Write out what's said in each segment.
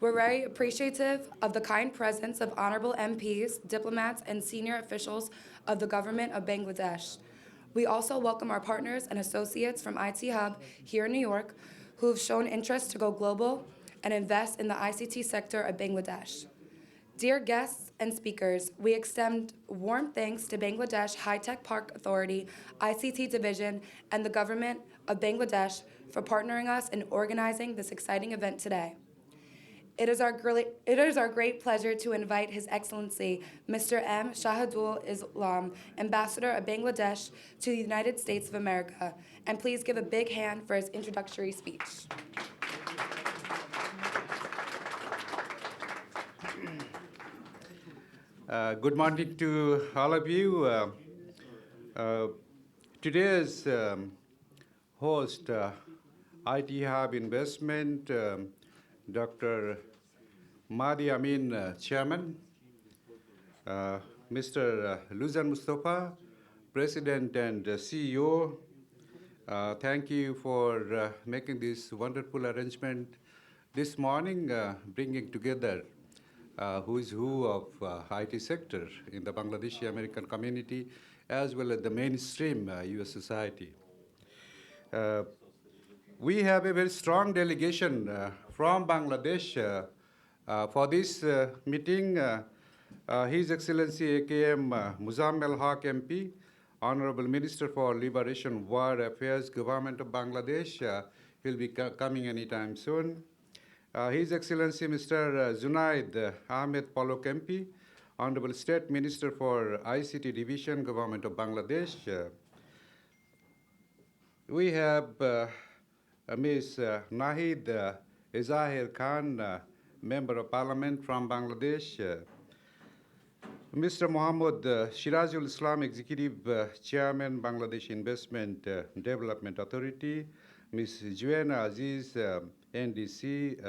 We're very appreciative of the kind presence of honorable MPs, diplomats, and senior officials of the government of Bangladesh. We also welcome our partners and associates from IT Hub here in New York who have shown interest to go global and invest in the ICT sector of Bangladesh. Dear guests and speakers, we extend warm thanks to Bangladesh High-Tech Park Authority, ICT Division, and the government of Bangladesh for partnering us in organizing this exciting event today. It is our great pleasure to invite His Excellency Mr. M. Shahidul Islam, Ambassador of Bangladesh to the United States of America, and please give a big hand for his introductory speech. Good morning to all of you. Today's host, IT Hub Investment, Dr. Madi Amin, Chairman, Mr. Lusan Mustafa, President and CEO. Thank you for making this wonderful arrangement this morning, bringing together who's who of IT sector in the Bangladeshi American community, as well as the mainstream U.S. society. We have a very strong delegation from Bangladesh for this meeting. His Excellency AKM Muzammel Haq MP, Honorable Minister for Liberation War Affairs, Government of Bangladesh, he'll be coming anytime soon. His Excellency Mr. Zunaid Ahmed Palok MP, Honorable State Minister for ICT Division, Government of Bangladesh. We have Ms. Nahid Ezahir Khan, Member of Parliament from Bangladesh. Mr. Mohammad Sirazul Islam, Executive Chairman, Bangladesh Investment Development Authority. Ms. Joanna Aziz, NDC,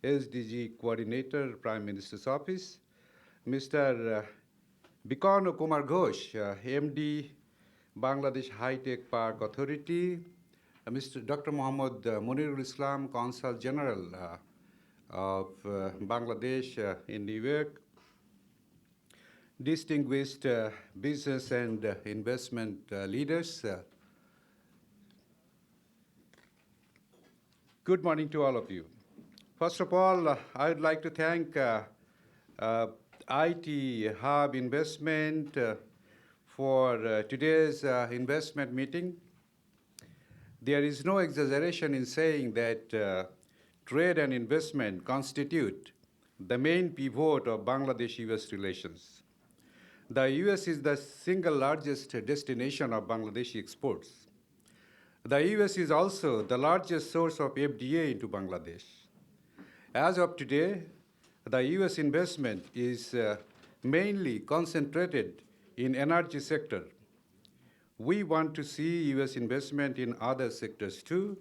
SDG Coordinator, Prime Minister's Office. Mr. Bikano Kumar Ghosh, MD, Bangladesh High-Tech Park Authority. Mr. Dr. Muhammad Munirul Islam, Consul General of Bangladesh in New York. Distinguished business and investment leaders. Good morning to all of you. First of all, I would like to thank IT Hub Investment for today's investment meeting. There is no exaggeration in saying that trade and investment constitute the main pivot of Bangladesh-US relations. The US is the single largest destination of Bangladeshi exports. The US is also the largest source of FDI into Bangladesh. As of today, the US investment is mainly concentrated in energy sector. We want to see US investment in other sectors too,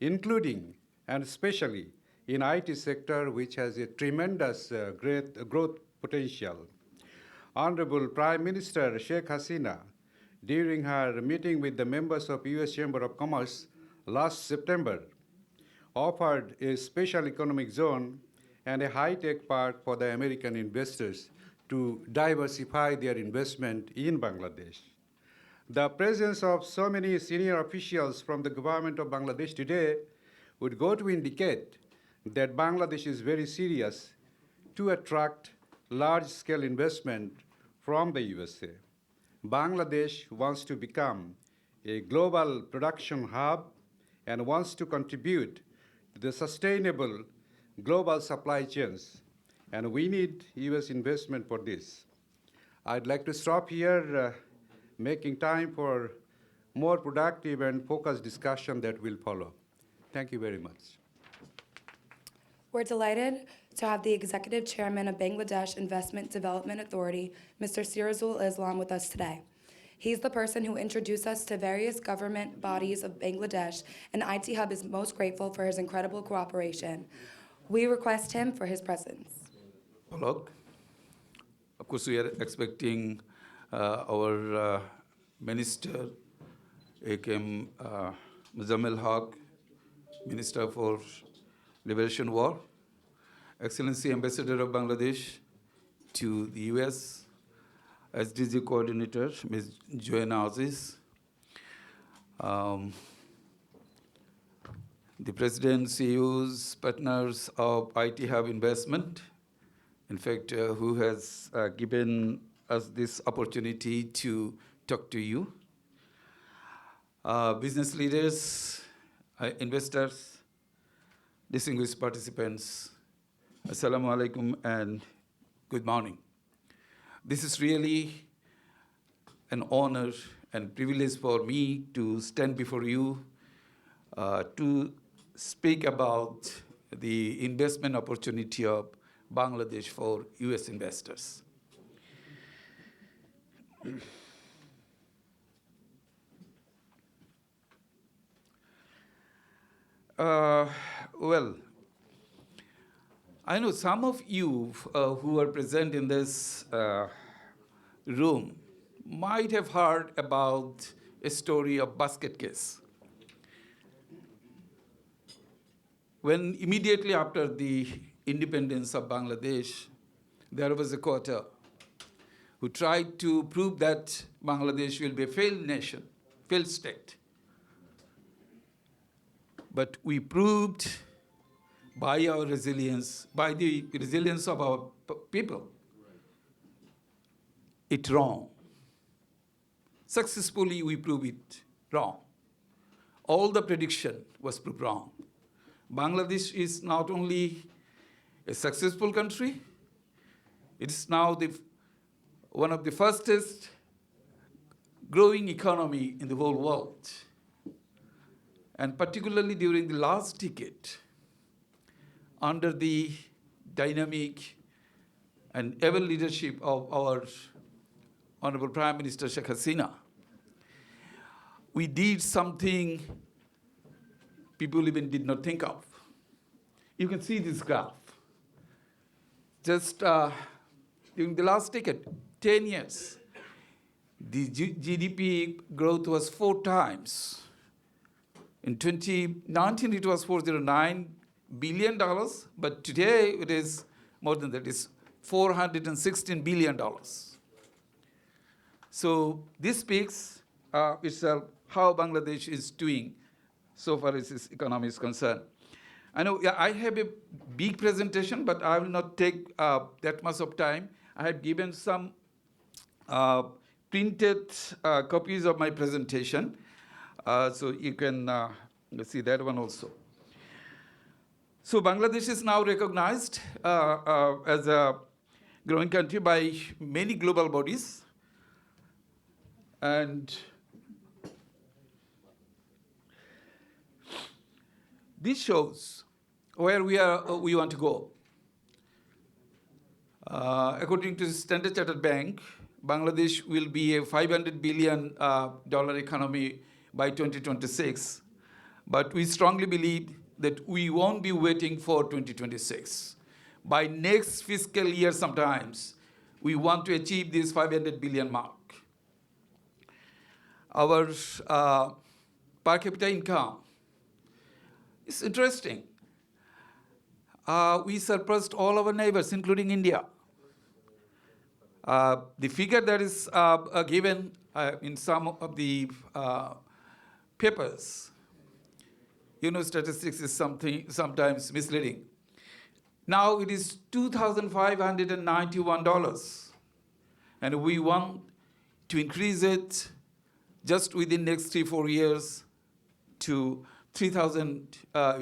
including and especially in IT sector, which has a tremendous growth potential. Honorable Prime Minister Sheikh Hasina, during her meeting with the members of US Chamber of Commerce last September, offered a special economic zone and a high-tech park for the American investors to diversify their investment in Bangladesh. The presence of so many senior officials from the government of Bangladesh today would go to indicate that Bangladesh is very serious to attract large-scale investment from the USA. Bangladesh wants to become a global production hub and wants to contribute to the sustainable global supply chains, and we need US investment for this. I'd like to stop here, making time for more productive and focused discussion that will follow. Thank you very much. We're delighted to have the Executive Chairman of Bangladesh Investment Development Authority, Mr. Sirazul Islam, with us today. He's the person who introduced us to various government bodies of Bangladesh, and IT Hub is most grateful for his incredible cooperation. We request him for his presence. Hello. Of course, we are expecting our Minister, AKM Muzammel Haq, Minister for Liberation War, Excellency Ambassador of Bangladesh to the US, SDG Coordinator, Ms. Joanna Aziz, the President, CEOs, partners of IT Hub Investment, in fact, who has given us this opportunity to talk to you. Business leaders, investors, distinguished participants, Assalamu alaikum and good morning. This is really an honor and privilege for me to stand before you to speak about the investment opportunity of Bangladesh for US investors. Well, I know some of you who are present in this room might have heard about a story of basket case. When immediately after the independence of Bangladesh, there was a quota who tried to prove that Bangladesh will be a failed nation, failed state. But we proved by our resilience, by the resilience of our people, it wrong. Successfully, we proved it wrong. All the prediction was proved wrong. Bangladesh is not only a successful country, it is now one of the fastest growing economy in the whole world. And particularly during the last decade, under the dynamic and able leadership of our Honorable Prime Minister Sheikh Hasina, we did something people even did not think of. You can see this graph. Just during the last decade, 10 years, the GDP growth was 4 times. In 2019, it was $409 billion, but today it is more than that. It's $416 billion. So this speaks itself how Bangladesh is doing so far as its economy is concerned. I know I have a big presentation, but I will not take that much of time. I have given some printed copies of my presentation, so you can see that one also. So Bangladesh is now recognized as a growing country by many global bodies. And this shows where we want to go. According to the Standard Chartered Bank, Bangladesh will be a $500 billion economy by 2026. But we strongly believe that we won't be waiting for 2026. By next fiscal year sometimes, we want to achieve this 500 billion mark. Our per capita income is interesting. We surpassed all our neighbors, including India. The figure that is given in some of the papers, statistics is sometimes misleading. Now it is $2,591, and we want to increase it just within next 3-4 years to $3,000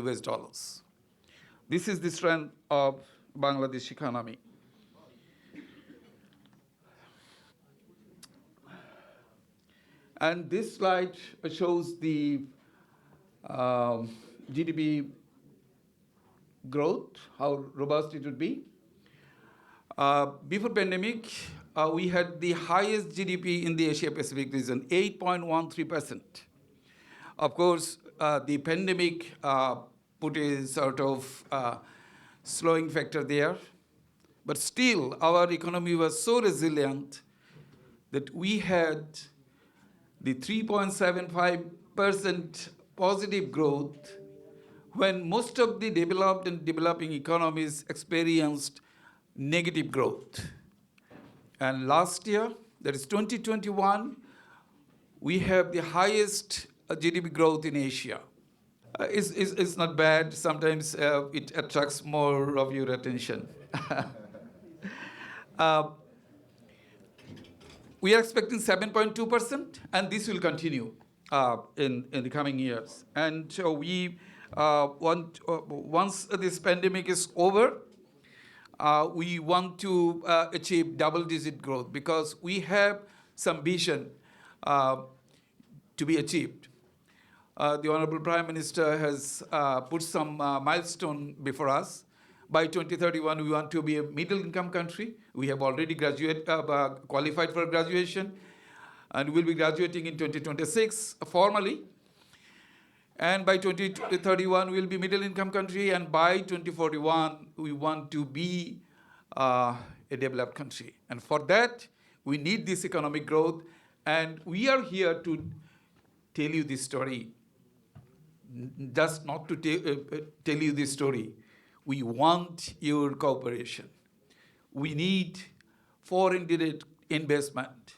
US dollars. This is the strength of Bangladesh economy. And this slide shows the GDP growth, how robust it would be. Before pandemic, we had the highest GDP in the Asia-Pacific region, 8.13%. Of course, the pandemic put a sort of slowing factor there. But still, our economy was so resilient that we had the 3.75% positive growth, when most of the developed and developing economies experienced negative growth. And last year, that is 2021, we have the highest GDP growth in Asia. It's not bad. Sometimes it attracts more of your attention. uh, we are expecting 7.2%, and this will continue in the coming years. And so we want, once this pandemic is over, we want to achieve double-digit growth because we have some vision to be achieved. The Honorable Prime Minister has put some milestone before us. By 2031, we want to be a middle-income country. We have already qualified for graduation, and we'll be graduating in 2026 formally. And by 2031, we'll be middle-income country, and by 2041, we want to be a developed country. And for that, we need this economic growth, and we are here to tell you this story. Just not to tell you this story. We want your cooperation. We need foreign direct investment.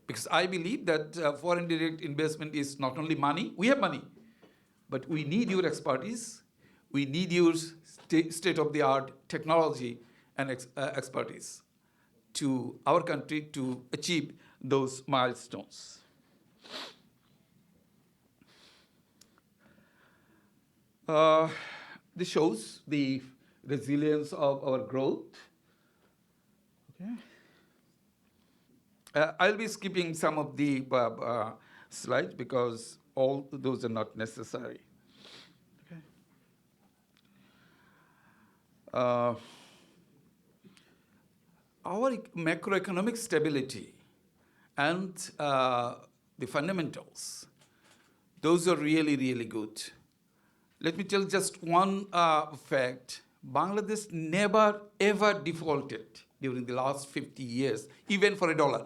Because I believe that foreign direct investment is not only money, we have money, but we need your expertise. We need your state-of-the-art technology and expertise to our country to achieve those milestones. This shows the resilience of our growth. Okay. I'll be skipping some of the slides because all those are not necessary. Okay. Our macroeconomic stability and the fundamentals, those are really, really good. Let me tell just one fact. Bangladesh never, ever defaulted during the last 50 years, even for $1.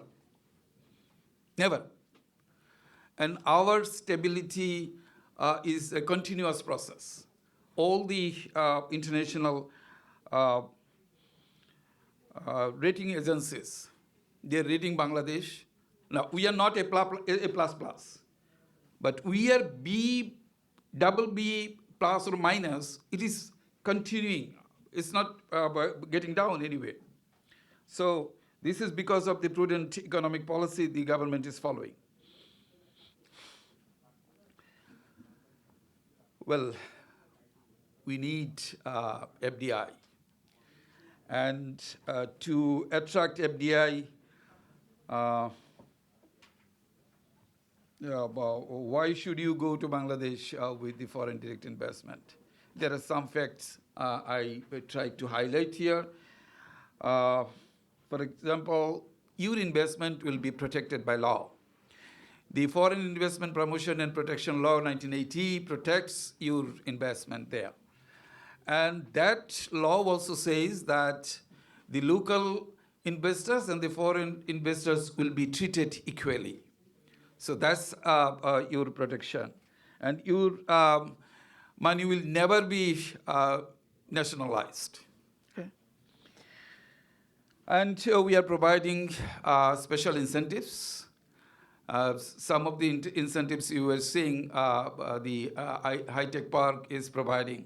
Never. And our stability is a continuous process. All the international rating agencies, they're rating Bangladesh. Now, we are not A++, but we are B, double B plus or minus. It is continuing. It's not getting down anyway. So this is because of the prudent economic policy the government is following. Well, we need FDI. And to attract FDI, why should you go to Bangladesh with the foreign direct investment? There are some facts I tried to highlight here. For example, your investment will be protected by law. The Foreign Investment Promotion and Protection Law 1980 protects your investment there. And that law also says that the local investors and the foreign investors will be treated equally. So that's your protection. And your money will never be nationalized. Okay. And we are providing special incentives. Some of the incentives you were seeing, the high-tech park is providing.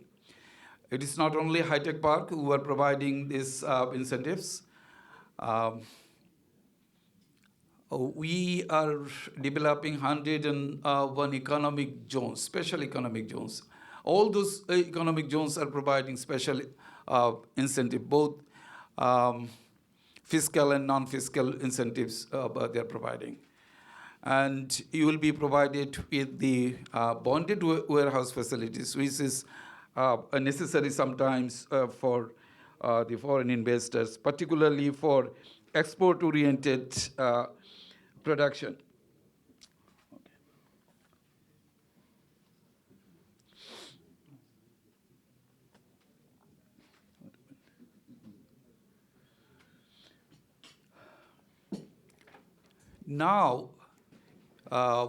It is not only high-tech park who are providing these incentives. We are developing 101 economic zones, special economic zones. All those economic zones are providing special incentive, both fiscal and non-fiscal incentives they are providing. And you will be provided with the bonded warehouse facilities, which is necessary sometimes for the foreign investors, particularly for export-oriented production. Okay. Now,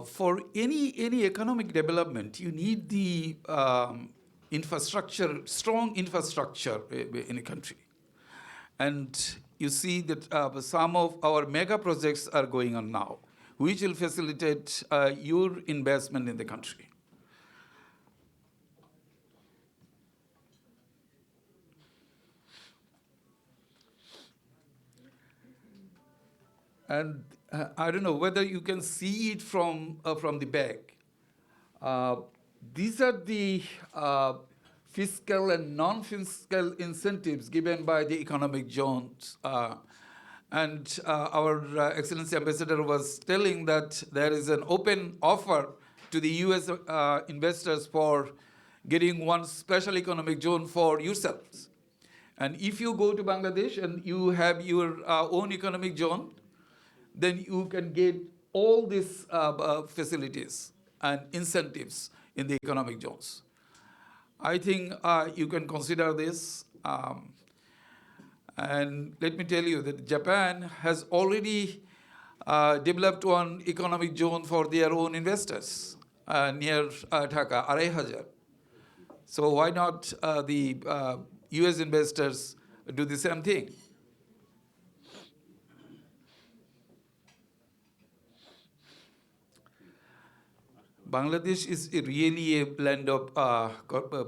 for any economic development, you need the infrastructure, strong infrastructure in a country. And you see that some of our mega projects are going on now, which will facilitate your investment in the country. And I don't know whether you can see it from the back. These are the fiscal and non-fiscal incentives given by the economic zones. And our Excellency Ambassador was telling that there is an open offer to the US investors for getting one special economic zone for yourselves. And if you go to Bangladesh and you have your own economic zone, then you can get all these facilities and incentives in the economic zones. I think you can consider this. And let me tell you that Japan has already developed one economic zone for their own investors near Dhaka, 2,500. So why not the US investors do the same thing? Bangladesh is really a blend of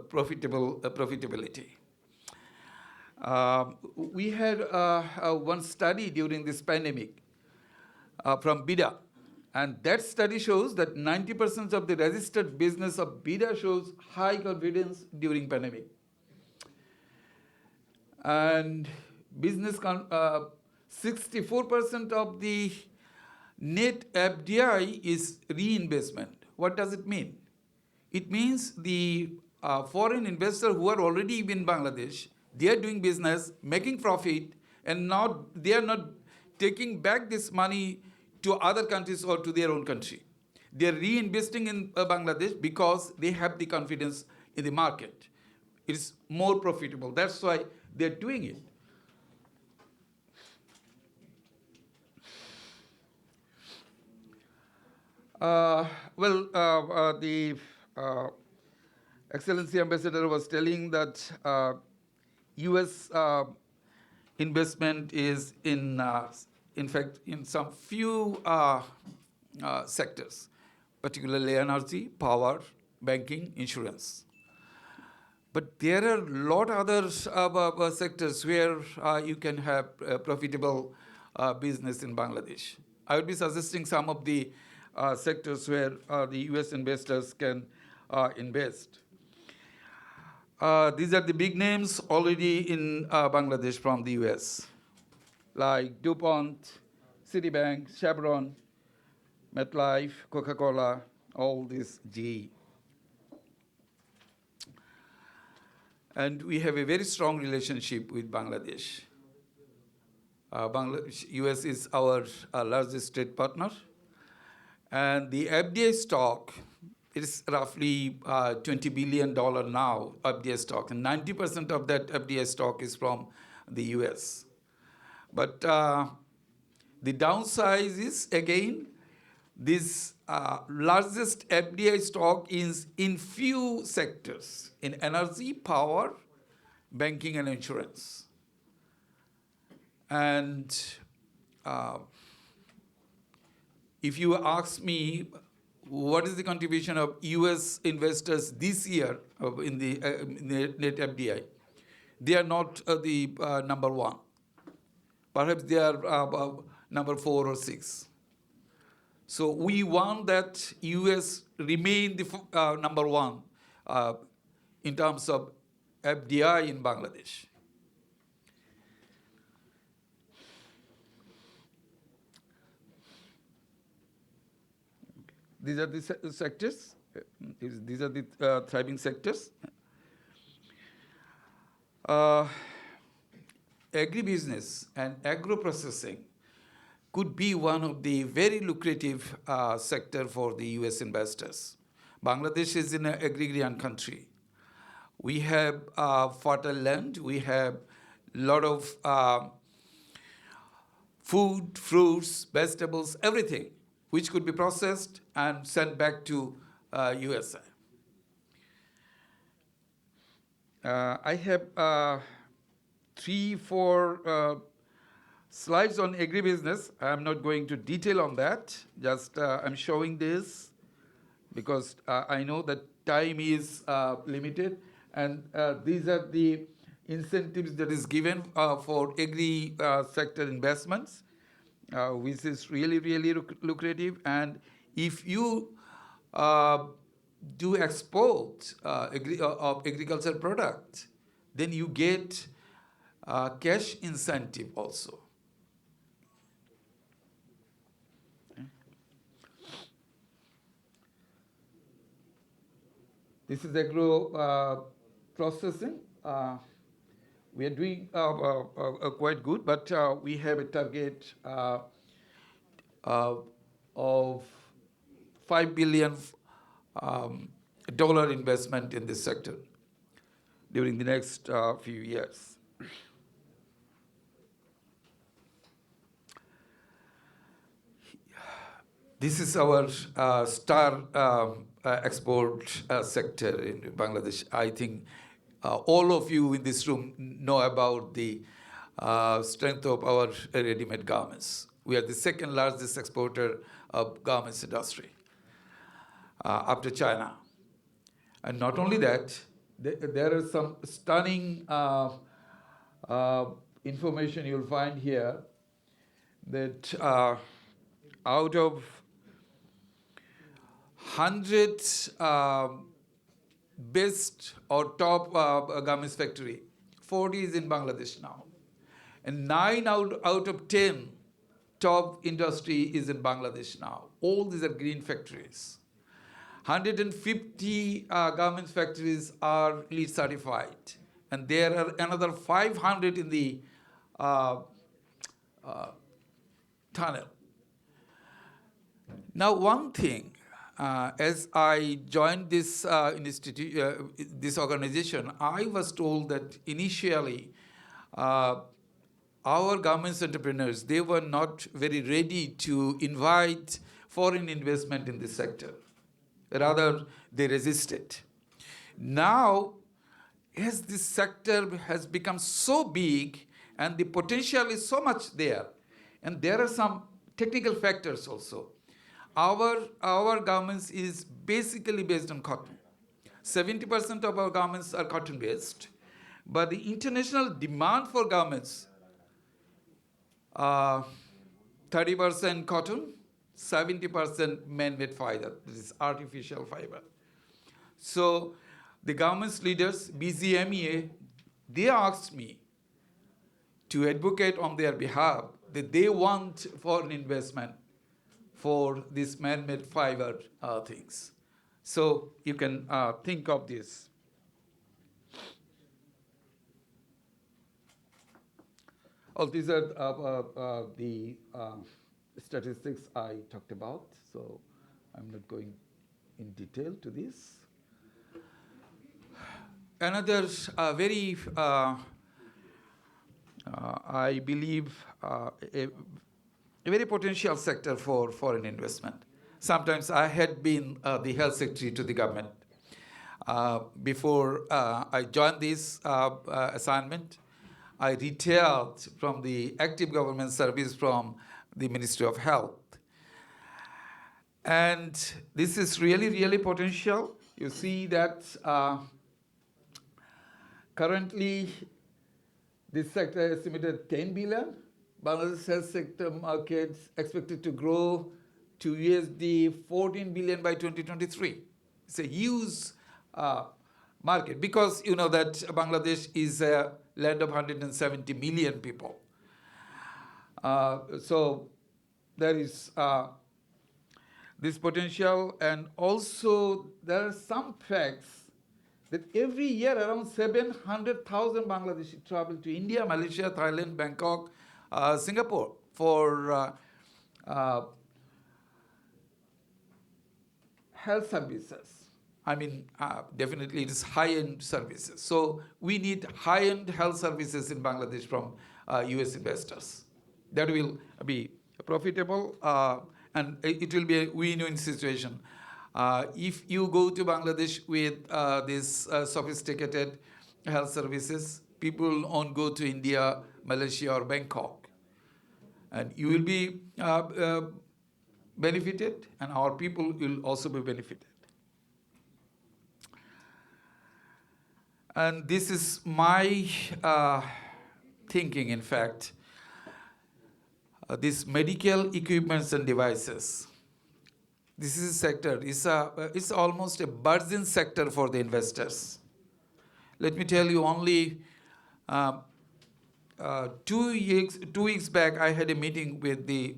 profitability. We had one study during this pandemic from BIDA, and that study shows that 90% of the registered business of BIDA shows high confidence during pandemic. And 64% of the net FDI is reinvestment. What does it mean? It means the foreign investors who are already in Bangladesh, they are doing business, making profit, and now they are not taking back this money to other countries or to their own country. They are reinvesting in Bangladesh because they have the confidence in the market. It is more profitable. That's why they are doing it. The Excellency Ambassador was telling that U.S. Investment is in fact, in some few sectors, particularly energy, power, banking, insurance. But there are a lot of other sectors where you can have profitable business in Bangladesh. I would be suggesting some of the sectors where the US investors can invest. These are the big names already in Bangladesh from the US, like DuPont, Citibank, Chevron, MetLife, Coca-Cola, all these GE. And we have a very strong relationship with Bangladesh. US is our largest trade partner. And the FDI stock is roughly $20 billion now, FDI stock. And 90% of that FDI stock is from the US. But the downside is, again, this largest FDI stock is in few sectors, in energy, power, banking, and insurance. And if you ask me what is the contribution of US investors this year in the net FDI, they are not the number one. Perhaps they are number 4 or 6. So we want that US remain the number one in terms of FDI in Bangladesh. These are the sectors. These are the thriving sectors. Agribusiness and agro processing could be one of the very lucrative sector for the US investors. Bangladesh is an agrarian country. We have fertile land. We have a lot of food, fruits, vegetables, everything, which could be processed and sent back to USA. I have 3-4 slides on agribusiness. I'm not going to detail on that. Just I'm showing this because I know that time is limited, and these are the incentives that is given for agri sector investments, which is really, really lucrative. And if you do export of agricultural product, then you get cash incentive also. This is agro processing. We are doing quite good, but we have a target of $5 billion dollar investment in this sector during the next few years. This is our star export sector in Bangladesh. I think all of you in this room know about the strength of our ready-made garments. We are the second largest exporter of garments industry after China. And not only that, there are some stunning information you'll find here that out of 100 best or top garments factory, 40 is in Bangladesh now. And 9 out of 10 top industry is in Bangladesh now. All these are green factories. 150 garments factories are LEED certified. And there are another 500 in the tunnel. Now, one thing, as I joined this this organization, I was told that initially our garments entrepreneurs, they were not very ready to invite foreign investment in this sector. Rather, they resisted. Now, as this sector has become so big and the potential is so much there, and there are some technical factors also. Our garments is basically based on cotton. 70% of our garments are cotton based, but the international demand for garments, 30% cotton, 70% man-made fiber, this is artificial fiber. So the government's leaders, BZMEA, they asked me to advocate on their behalf that they want foreign investment for these man-made fiber things. So you can think of this. All these are the statistics I talked about, so I'm not going in detail to this. Another very, I believe, a very potential sector for foreign investment. Sometimes I had been the health secretary to the government. Before I joined this assignment, I retired from the active government service from the Ministry of Health. And this is really, really potential. You see that currently this sector estimated 10 billion. Bangladesh health sector markets expected to grow to USD 14 billion by 2023. It's a huge market because you know that Bangladesh is a land of 170 million people. So there is this potential, and also there are some facts that every year around 700,000 Bangladeshi travel to India, Malaysia, Thailand, Bangkok, Singapore for health services. I mean, definitely it is high-end services. So we need high-end health services in Bangladesh from US investors. That will be profitable and it will be a win-win situation. If you go to Bangladesh with this sophisticated health services. People won't go to India, Malaysia, or Bangkok. And you will be benefited, and our people will also be benefited. And this is my thinking, in fact. This medical equipments and devices. This is a sector. It's almost a burgeoning sector for the investors. Let me tell you, only 2 weeks back, I had a meeting with the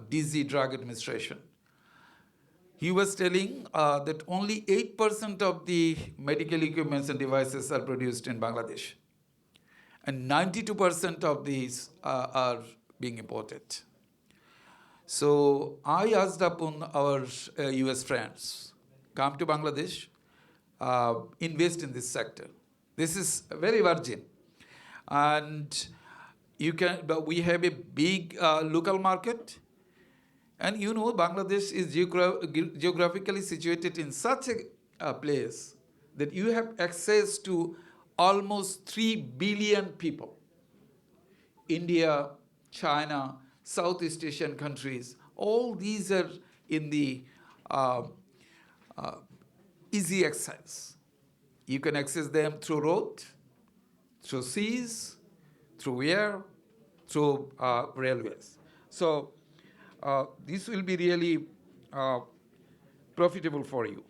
DZ Drug Administration. He was telling that only 8% of the medical equipments and devices are produced in Bangladesh, and 92% of these are being imported. So I asked upon our US friends, come to Bangladesh, invest in this sector. This is very virgin. And but we have a big local market. And you know, Bangladesh is geographically situated in such a place that you have access to almost 3 billion people. India, China, Southeast Asian countries, all these are in the easy access. You can access them through road, through seas, through air, through railways. So this will be really profitable for you.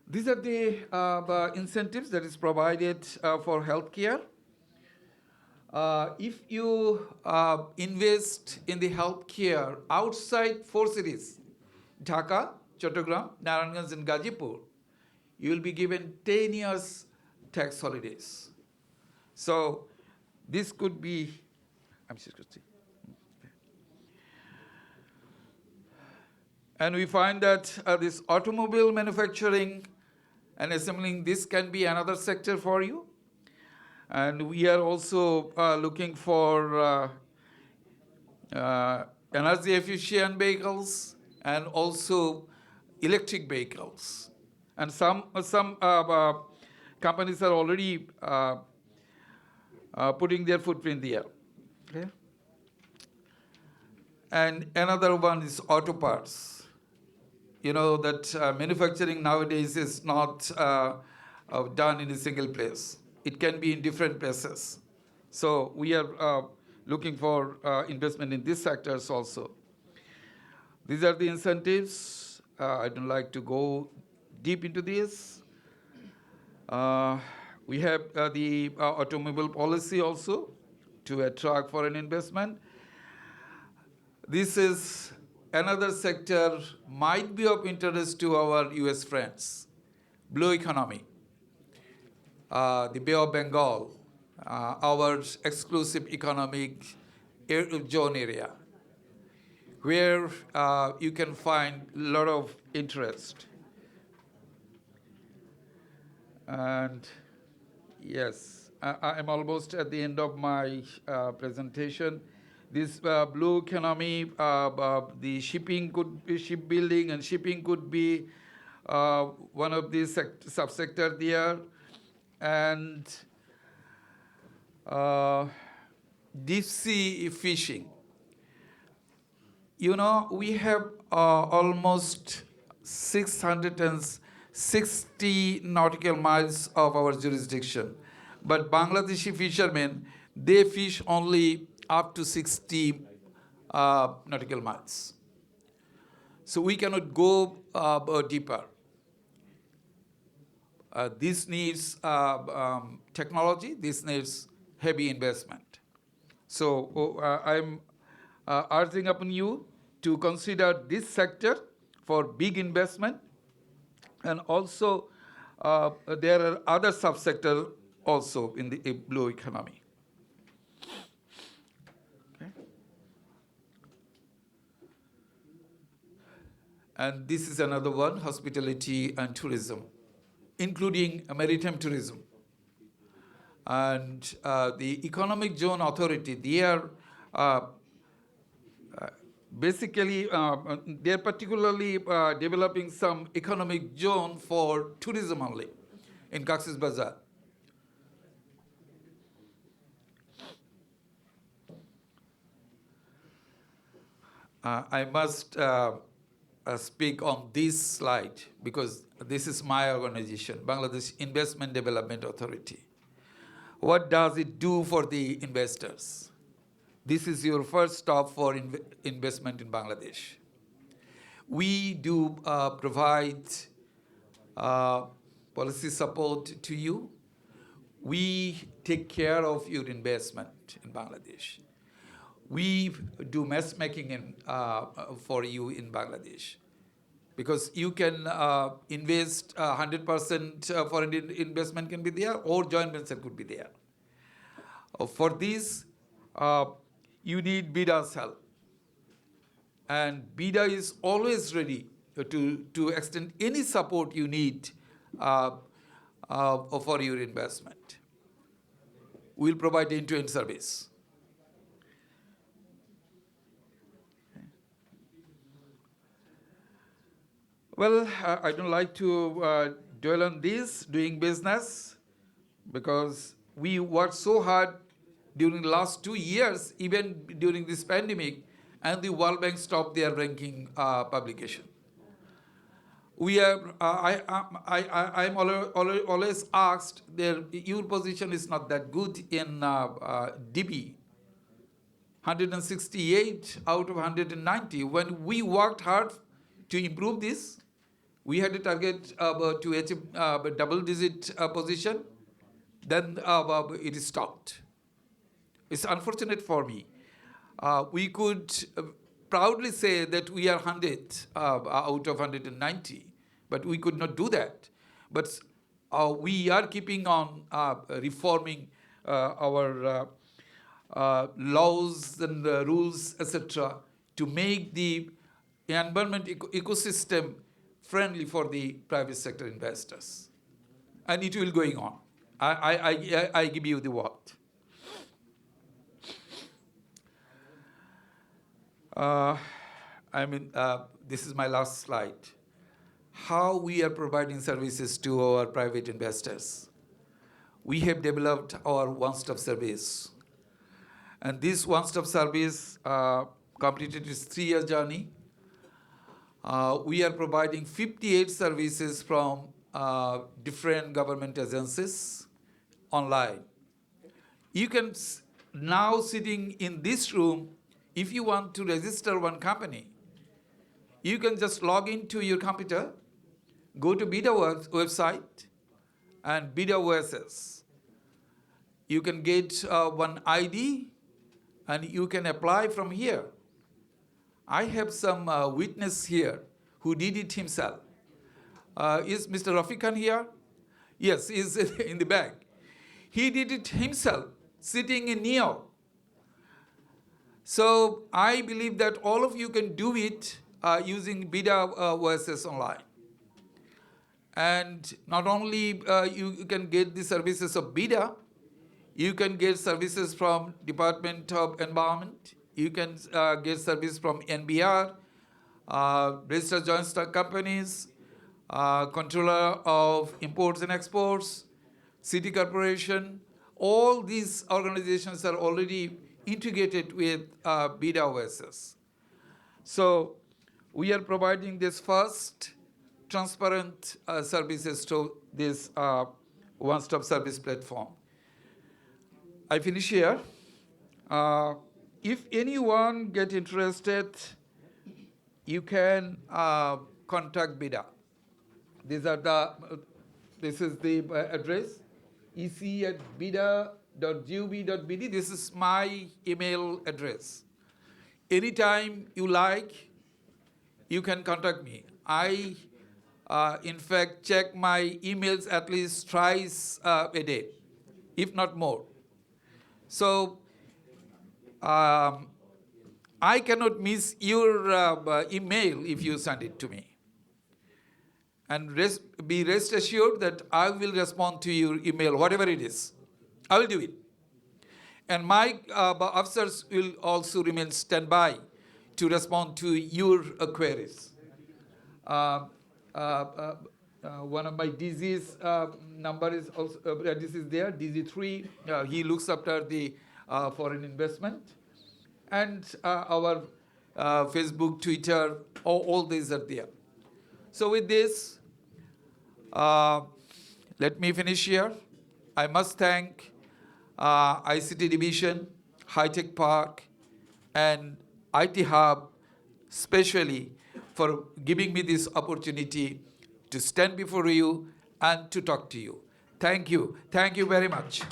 These are the incentives that is provided for healthcare. If you invest in the healthcare outside 4 cities, Dhaka, Chattogram, Narayanganj, and Gazipur, you will be given 10 years tax holidays. So this could be, I'm just going to see. And we find that this automobile manufacturing and assembling, this can be another sector for you. And we are also looking for energy efficient vehicles and also electric vehicles. And some companies are already putting their footprint there. Okay. And another one is auto parts. You know that manufacturing nowadays is not done in a single place. It can be in different places. So we are looking for investment in these sectors also. These are the incentives. I don't like to go deep into this. We have the automobile policy also to attract foreign investment. This is another sector might be of interest to our US friends. Blue economy, the Bay of Bengal, our exclusive economic zone area, where you can find a lot of interest. And yes, I am almost at the end of my presentation. This blue economy, the shipping could be shipbuilding, and shipping could be one of the subsector there, and deep sea fishing. You know, we have almost 660 nautical miles of our jurisdiction, but Bangladeshi fishermen, they fish only up to 60 nautical miles. So we cannot go deeper. This needs technology, this needs heavy investment. So I'm urging upon you to consider this sector for big investment, and also there are other subsectors also in the blue economy. And this is another one, hospitality and tourism, including maritime tourism. And the Economic Zone Authority, they are basically, they're particularly developing some economic zone for tourism only in Cox's Bazar. I must speak on this slide because this is my organization, Bangladesh Investment Development Authority. What does it do for the investors? This is your first stop for investment in Bangladesh. We do provide policy support to you. We take care of your investment in Bangladesh. We do matchmaking for you in Bangladesh because you can invest 100% foreign investment can be there or joint venture could be there. For this, you need BIDA's help. And BIDA is always ready to extend any support you need for your investment. We'll provide end-to-end service. Well, I don't like to dwell on this, doing business, because we worked so hard during the last 2 years, even during this pandemic, and the World Bank stopped their ranking publication. We are. I'm always asked that your position is not that good in DB. 168 out of 190. When we worked hard to improve this, we had a target to achieve a double-digit position. Then it is stopped. It's unfortunate for me. We could proudly say that we are 100 out of 190, but we could not do that. But we are keeping on reforming our laws and rules, etc., to make the environment ecosystem friendly for the private sector investors. And it will going on. I give you the word. This is my last slide. How we are providing services to our private investors. We have developed our one-stop service. And this one-stop service completed its 3-year journey. We are providing 58 services from different government agencies online. You can now sitting in this room, if you want to register one company, you can just log into your computer, go to BIDA website, and BIDA OSS. You can get one ID, and you can apply from here. I have some witness here who did it himself. Is Mr. Rafiq Khan here? Yes, he's in the back. He did it himself, sitting in New York. So I believe that all of you can do it using BIDA OSS online. And not only you can get the services of BIDA, you can get services from Department of Environment, you can get service from NBR, registered joint stock companies, controller of imports and exports, city corporation. All these organizations are already integrated with BIDA OSS. So we are providing this first transparent services to this one-stop service platform. I finish here. If anyone get interested, you can contact BIDA. This is the address, ec@bida.gov.bd. This is my email address. Anytime you like, you can contact me. I, in fact, check my emails at least twice a day, if not more. So I cannot miss your email if you send it to me. And be rest assured that I will respond to your email, whatever it is. I will do it. And my officers will also remain standby to respond to your queries. one of my DZ's number is also, this is there, DZ3. He looks after the foreign investment. And our Facebook, Twitter, all these are there. So with this, let me finish here. I must thank ICT Division, High Tech Park, and IT Hub, especially for giving me this opportunity to stand before you and to talk to you. Thank you. Thank you very much.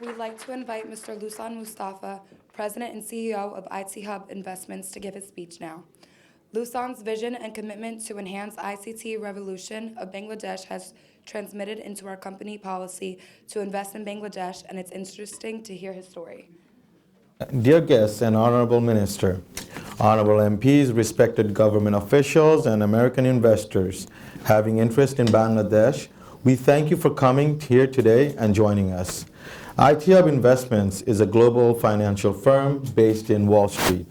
We'd like to invite Mr. Lusan Mustafa, President and CEO of IT Hub Investments, to give his speech now. Lusan's vision and commitment to enhance ICT revolution of Bangladesh has transmitted into our company policy to invest in Bangladesh, and it's interesting to hear his story. Dear guests and Honorable Minister, Honorable MPs, respected government officials, and American investors having interest in Bangladesh, we thank you for coming here today and joining us. IT Hub Investments is a global financial firm based in Wall Street.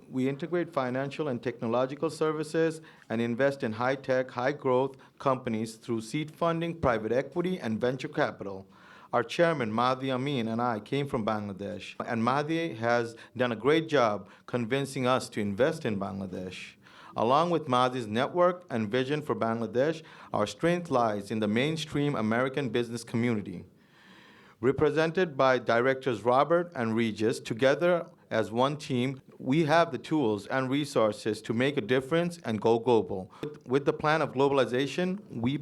We integrate financial and technological services and invest in high-tech, high-growth companies through seed funding, private equity, and venture capital. Our chairman, Madi Amin, and I came from Bangladesh, and Madi has done a great job convincing us to invest in Bangladesh. Along with Madi's network and vision for Bangladesh, our strength lies in the mainstream American business community. Represented by directors Robert and Regis, together as one team, we have the tools and resources to make a difference and go global. With the plan of globalization, we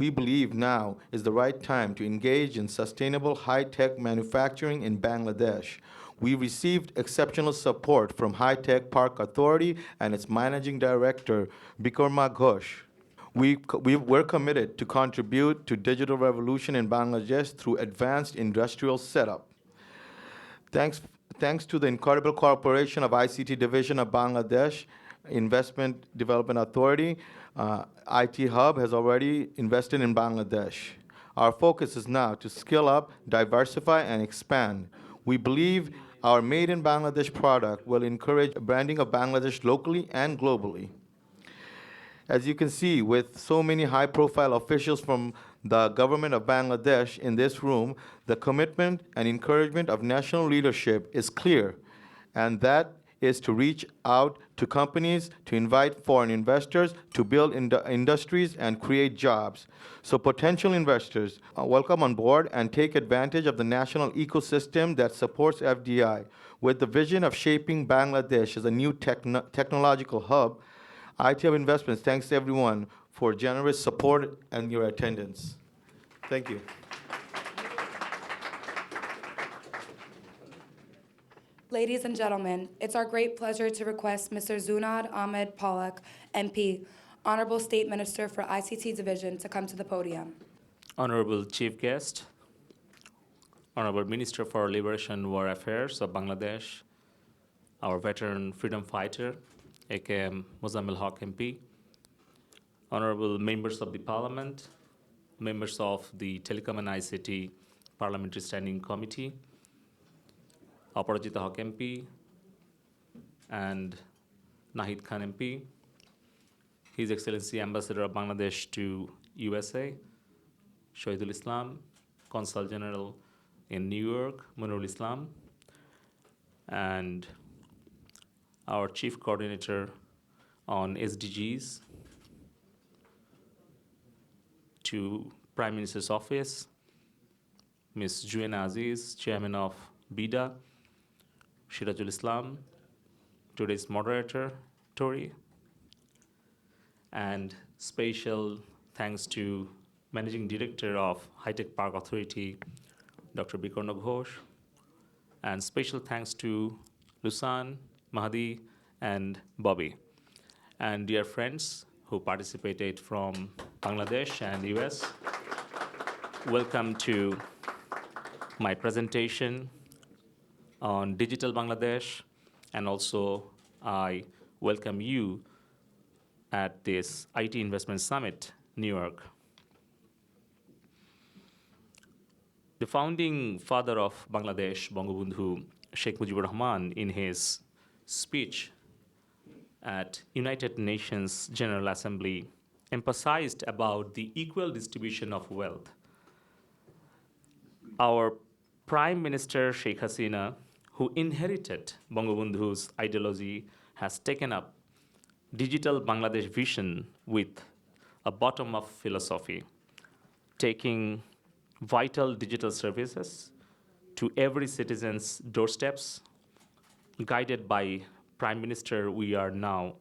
believe now is the right time to engage in sustainable high-tech manufacturing in Bangladesh. We received exceptional support from High Tech Park Authority and its managing director, Bikrma Ghosh. We're committed to contribute to digital revolution in Bangladesh through advanced industrial setup. Thanks to the incredible cooperation of ICT Division of Bangladesh Investment Development Authority, IT Hub has already invested in Bangladesh. Our focus is now to scale up, diversify, and expand. We believe our Made in Bangladesh product will encourage branding of Bangladesh locally and globally. As you can see, with so many high-profile officials from the government of Bangladesh in this room, the commitment and encouragement of national leadership is clear, and that is to reach out to companies, to invite foreign investors, to build industries and create jobs. So potential investors are welcome on board and take advantage of the national ecosystem that supports FDI. With the vision of shaping Bangladesh as a new technological hub, IT Hub Investments thanks everyone for generous support and your attendance. Thank you. Ladies and gentlemen, it's our great pleasure to request Mr. Zunad Ahmed Polak, MP, Honorable State Minister for ICT Division, to come to the podium. Honorable Chief Guest, Honorable Minister for Liberation War Affairs of Bangladesh, our veteran freedom fighter, AKM Mozammel Haq MP, Honorable Members of the Parliament, members of the Telecom and ICT Parliamentary Standing Committee, Aparajita Haq MP, and Nahid Khan MP, His Excellency Ambassador of Bangladesh to USA, Shahidul Islam, Consul General in New York, Munirul Islam, and our Chief Coordinator on SDGs, to Prime Minister's Office, Ms. Juena Aziz, Chairman of BIDA, Sirazul Islam, today's moderator, Tori, and special thanks to Managing Director of High Tech Park Authority, Dr. Bikrma Ghosh, and special thanks to Lusan, Mahdi, and Bobby. And dear friends who participated from Bangladesh and US, welcome to my presentation on Digital Bangladesh, and also I welcome you at this IT Investment Summit, New York. The founding father of Bangladesh, Bangabandhu Sheikh Mujibur Rahman, in his speech at United Nations General Assembly emphasized about the equal distribution of wealth. Our Prime Minister Sheikh Hasina, who inherited Bangabandhu's ideology, has taken up digital Bangladesh vision with a bottom-up philosophy, taking vital digital services to every citizen's doorsteps. Guided by Prime Minister, we are now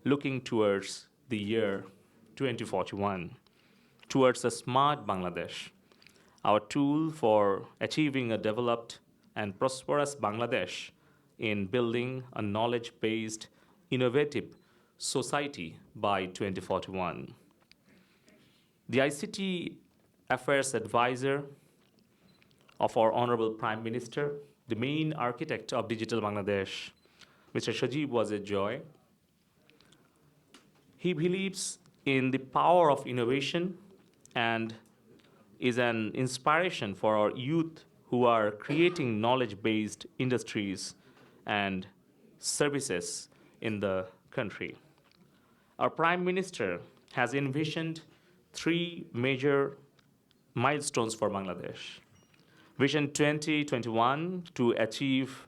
looking towards the year 2041, towards a smart Bangladesh. Our tool for achieving a developed and prosperous Bangladesh in building a knowledge-based, innovative society by 2041. The ICT Affairs Advisor of our Honorable Prime Minister, the main architect of Digital Bangladesh, Mr. Shajib, was a joy. He believes in the power of innovation and is an inspiration for our youth who are creating knowledge-based industries and services in the country. Our Prime Minister has envisioned three major milestones for Bangladesh. Vision 2021 to achieve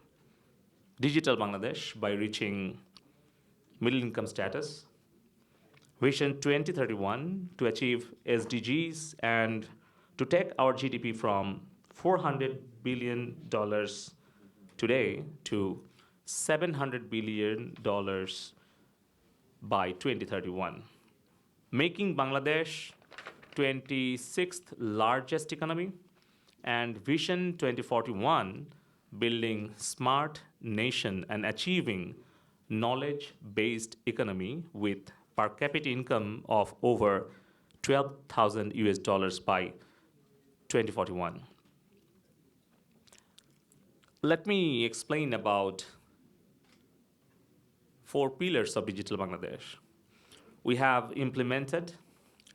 digital Bangladesh by reaching middle income status. Vision 2031 to achieve SDGs and to take our GDP from $400 billion today to $700 billion by 2031, making Bangladesh 26th largest economy, and Vision 2041, building smart nation and achieving knowledge-based economy with per capita income of over 12,000 US dollars by 2041. Let me explain about 4 pillars of Digital Bangladesh. We have implemented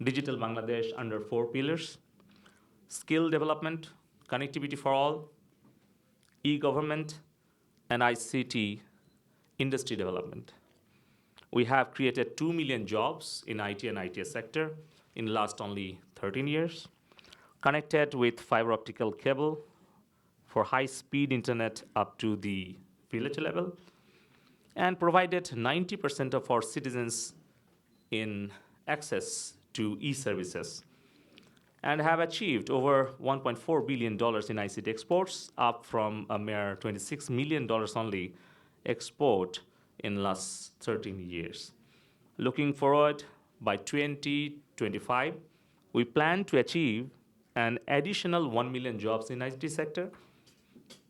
Digital Bangladesh under 4 pillars: skill development, connectivity for all, e-government, and ICT industry development. We have created 2 million jobs in IT and ITS sector in the last only 13 years, connected with fiber optical cable for high-speed internet up to the village level, and provided 90% of our citizens in access to e-services, and have achieved over $1.4 billion in ICT exports, up from a mere $26 million only export in last 13 years. Looking forward, by 2025, we plan to achieve an additional 1 million jobs in ICT sector,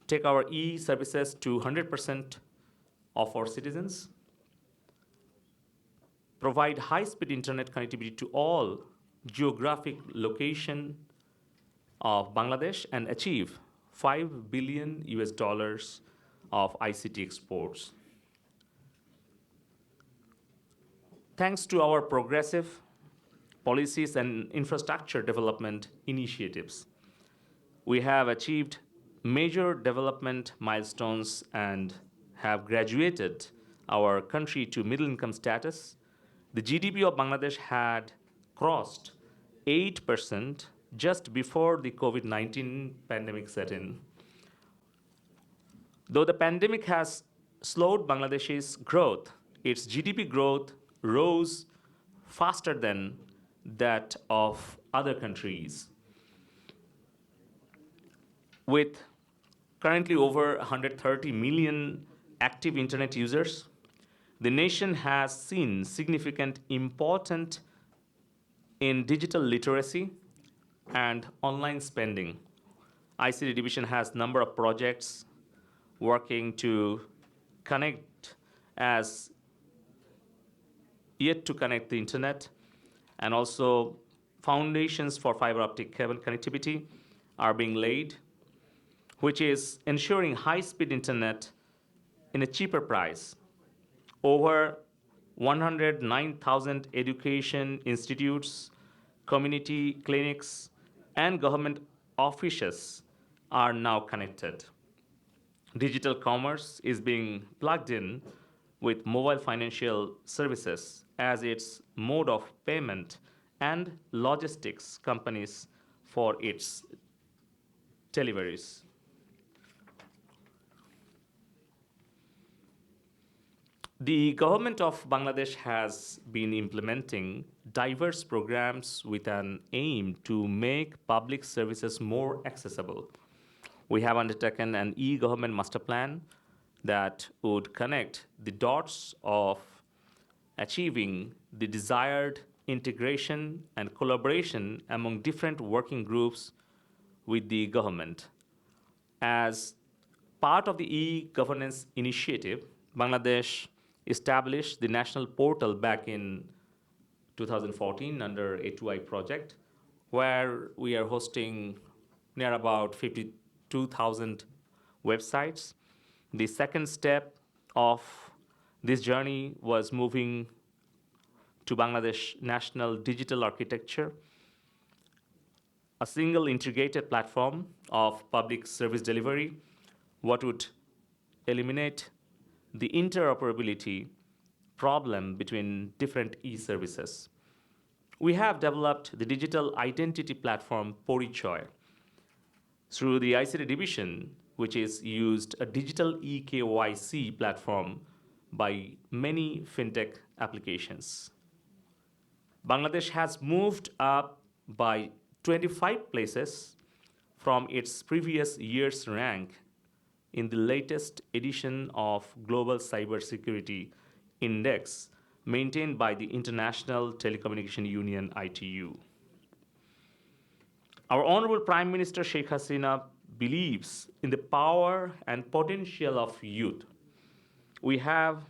take our e-services to 100% of our citizens, provide high-speed internet connectivity to all geographic location of Bangladesh, and achieve $5 billion US dollars of ICT exports. Thanks to our progressive policies and infrastructure development initiatives, we have achieved major development milestones and have graduated our country to middle income status. The GDP of Bangladesh had crossed 8% just before the COVID-19 pandemic set in. Though the pandemic has slowed Bangladesh's growth, its GDP growth rose faster than that of other countries. With currently over 130 million active internet users, the nation has seen significant importance in digital literacy and online spending. ICT division has number of projects working to connect as yet to connect the internet, and also foundations for fiber optic cable connectivity are being laid, which is ensuring high-speed internet in a cheaper price. Over 109,000 education institutes, community clinics, and government offices are now connected. Digital commerce is being plugged in with mobile financial services as its mode of payment and logistics companies for its deliveries. The government of Bangladesh has been implementing diverse programs with an aim to make public services more accessible. We have undertaken an e-government master plan that would connect the dots of achieving the desired integration and collaboration among different working groups with the government. As part of the e-governance initiative, Bangladesh established the national portal back in 2014 under A2I project, where we are hosting near about 52,000 websites. The second step of this journey was moving to Bangladesh National Digital Architecture, a single integrated platform of public service delivery, what would eliminate the interoperability problem between different e-services. We have developed the digital identity platform Porichoy. Through the ICT division, which is used a digital eKYC platform by many fintech applications. Bangladesh has moved up by 25 places from its previous year's rank in the latest edition of Global Cybersecurity Index maintained by the International Telecommunication Union, ITU. Our Honorable Prime Minister Sheikh Hasina believes in the power and potential of youth. We have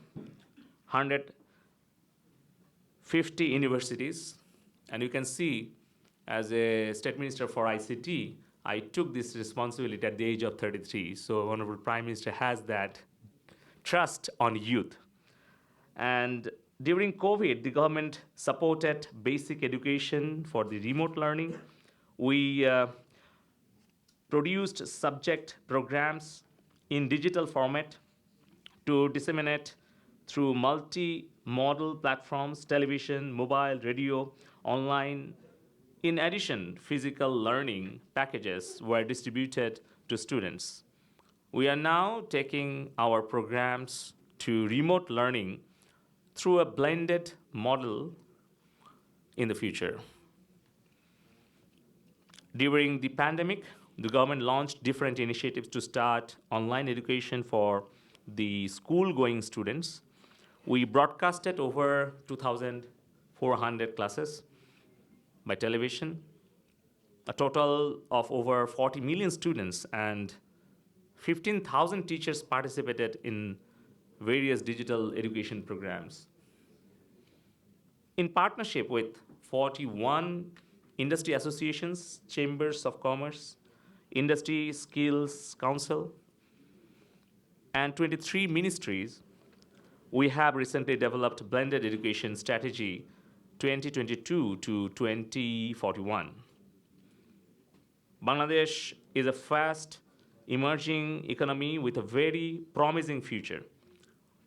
150 universities, and you can see as a State Minister for ICT, I took this responsibility at the age of 33. So Honorable Prime Minister has that trust on youth. And during COVID, the government supported basic education for the remote learning. We produced subject programs in digital format to disseminate through multi-modal platforms, television, mobile, radio, online. In addition, physical learning packages were distributed to students. We are now taking our programs to remote learning through a blended model in the future. During the pandemic, the government launched different initiatives to start online education for the school-going students. We broadcasted over 2,400 classes by television, a total of over 40 million students and 15,000 teachers participated in various digital education programs. In partnership with 41 industry associations, chambers of commerce, industry skills council, and 23 ministries, we have recently developed blended education strategy 2022 to 2041. Bangladesh is a fast emerging economy with a very promising future.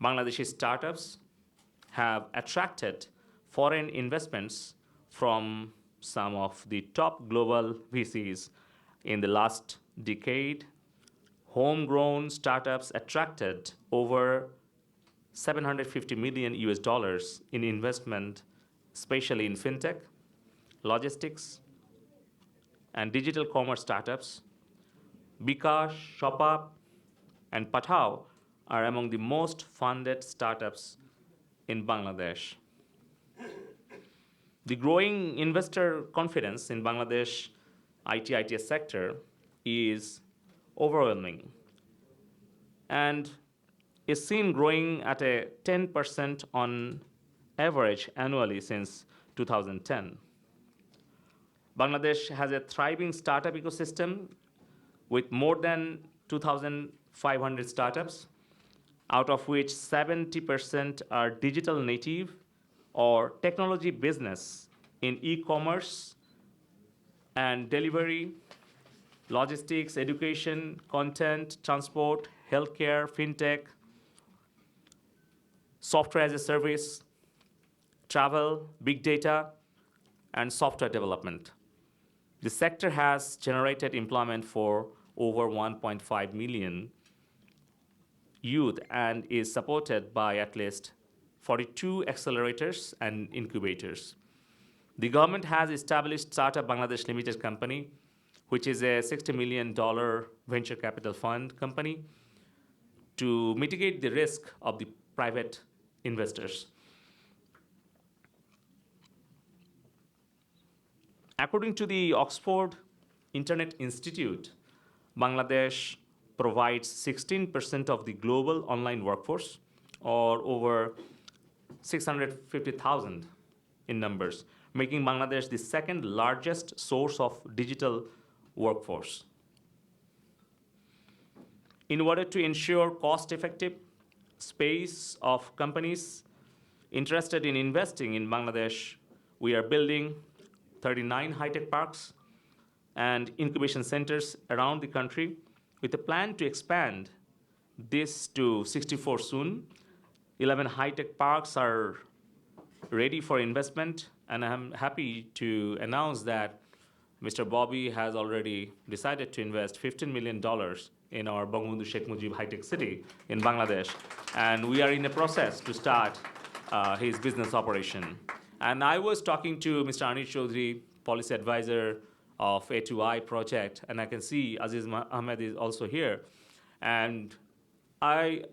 Bangladeshi startups have attracted foreign investments from some of the top global VCs in the last decade. Homegrown startups attracted over 750 million US dollars in investment, especially in fintech, logistics, and digital commerce startups. Bikash, Shopap, and Pathao are among the most funded startups in Bangladesh. The growing investor confidence in Bangladesh IT/ITES sector is overwhelming and is seen growing at a 10% on average annually since 2010. Bangladesh has a thriving startup ecosystem with more than 2,500 startups, out of which 70% are digital native or technology business in e-commerce and delivery, logistics, education, content, transport, healthcare, fintech. software as a service, travel, big data, and software development. The sector has generated employment for over 1.5 million youth and is supported by at least 42 accelerators and incubators. The government has established Startup Bangladesh Limited Company, which is a $60 million venture capital fund company, to mitigate the risk of the private investors. According to the Oxford Internet Institute, Bangladesh provides 16% of the global online workforce, or over 650,000 in numbers, making Bangladesh the second largest source of digital workforce. In order to ensure cost-effective space of companies interested in investing in Bangladesh, we are building 39 high-tech parks and incubation centers around the country with a plan to expand this to 64 soon. 11 high-tech parks are ready for investment, and I'm happy to announce that Mr. Bobby has already decided to invest $15 million in our Bangabandhu Sheikh Mujib High-Tech City in Bangladesh, and we are in a process to start his business operation. And I was talking to Mr. Anil Chaudhry, policy advisor of A2I project, and I can see Aziz Ahmed is also here. And I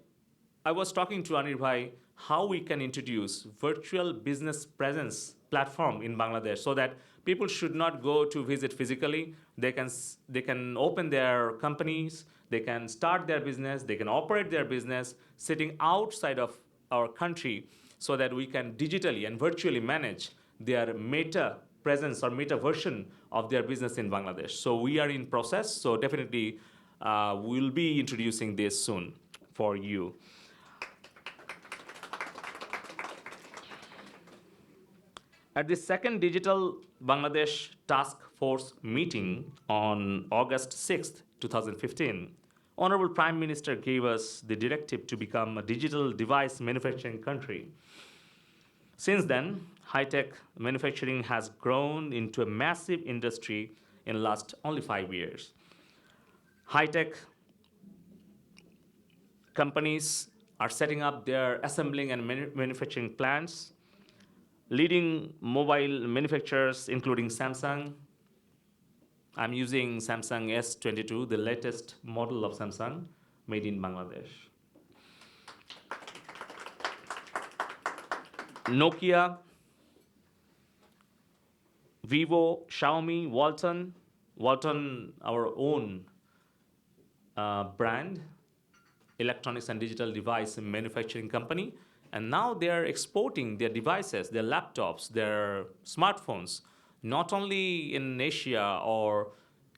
was talking to Anil Bhai how we can introduce virtual business presence platform in Bangladesh so that people should not go to visit physically. They can open their companies, they can start their business, they can operate their business sitting outside of our country so that we can digitally and virtually manage their meta presence or meta version of their business in Bangladesh. So we are in process, so definitely we'll be introducing this soon for you. At the second Digital Bangladesh Task Force meeting on August 6th, 2015, Honorable Prime Minister gave us the directive to become a digital device manufacturing country. Since then, high-tech manufacturing has grown into a massive industry in the last only 5 years. High-tech companies are setting up their assembling and manufacturing plants. Leading mobile manufacturers, including Samsung. I'm using Samsung S22, the latest model of Samsung, made in Bangladesh. Nokia, Vivo, Xiaomi, Walton, our own brand, electronics and digital device manufacturing company. And now they are exporting their devices, their laptops, their smartphones, not only in Asia or